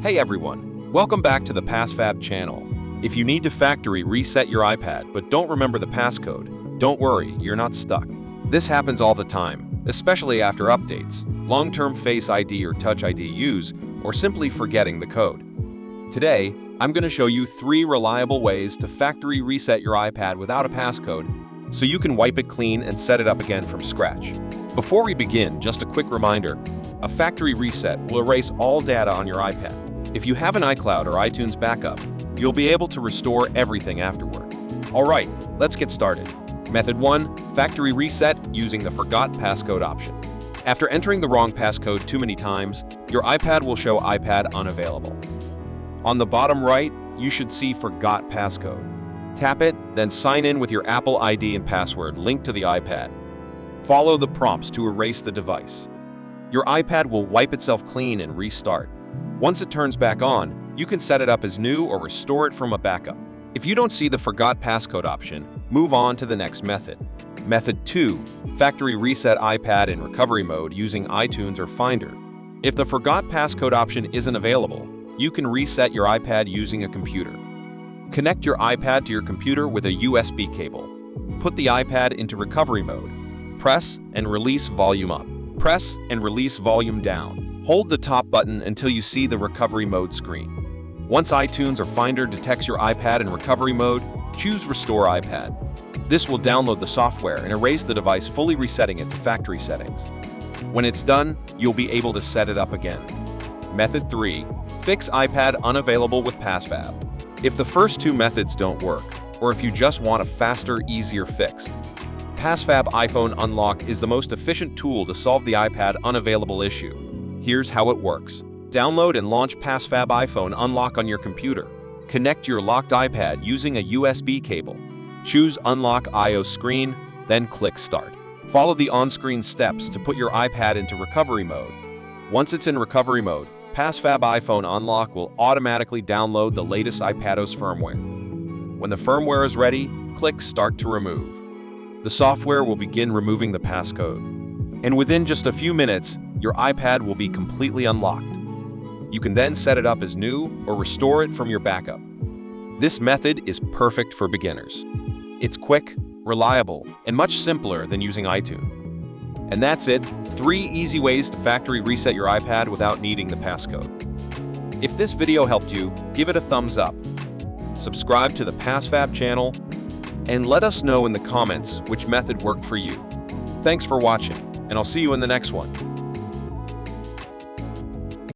Hey everyone, welcome back to the PassFab channel. If you need to factory reset your iPad but don't remember the passcode, don't worry, you're not stuck. This happens all the time, especially after updates, long-term Face ID or Touch ID use, or simply forgetting the code. Today, I'm going to show you 3 reliable ways to factory reset your iPad without a passcode, so you can wipe it clean and set it up again from scratch. Before we begin, just a quick reminder, a factory reset will erase all data on your iPad. If you have an iCloud or iTunes backup, you'll be able to restore everything afterward. Alright, let's get started. Method 1. Factory reset using the Forgot Passcode option. After entering the wrong passcode too many times, your iPad will show iPad unavailable. On the bottom right, you should see Forgot Passcode. Tap it, then sign in with your Apple ID and password linked to the iPad. Follow the prompts to erase the device. Your iPad will wipe itself clean and restart. Once it turns back on, you can set it up as new or restore it from a backup. If you don't see the Forgot Passcode option, move on to the next method. Method 2. Factory reset iPad in recovery mode using iTunes or Finder. If the Forgot Passcode option isn't available, you can reset your iPad using a computer. Connect your iPad to your computer with a USB cable. Put the iPad into recovery mode. Press and release volume up. Press and release volume down. Hold the top button until you see the recovery mode screen. Once iTunes or Finder detects your iPad in recovery mode, choose Restore iPad. This will download the software and erase the device, fully resetting it to factory settings. When it's done, you'll be able to set it up again. Method 3. Fix iPad unavailable with PassFab. If the first 2 methods don't work, or if you just want a faster, easier fix, PassFab iPhone Unlock is the most efficient tool to solve the iPad unavailable issue. Here's how it works. Download and launch PassFab iPhone Unlock on your computer. Connect your locked iPad using a USB cable. Choose Unlock iOS screen, then click Start. Follow the on-screen steps to put your iPad into recovery mode. Once it's in recovery mode, PassFab iPhone Unlock will automatically download the latest iPadOS firmware. When the firmware is ready, click Start to remove. The software will begin removing the passcode. And within just a few minutes, your iPad will be completely unlocked. You can then set it up as new or restore it from your backup. This method is perfect for beginners. It's quick, reliable, and much simpler than using iTunes. And that's it, 3 easy ways to factory reset your iPad without needing the passcode. If this video helped you, give it a thumbs up. Subscribe to the PassFab channel, and let us know in the comments which method worked for you. Thanks for watching, and I'll see you in the next one.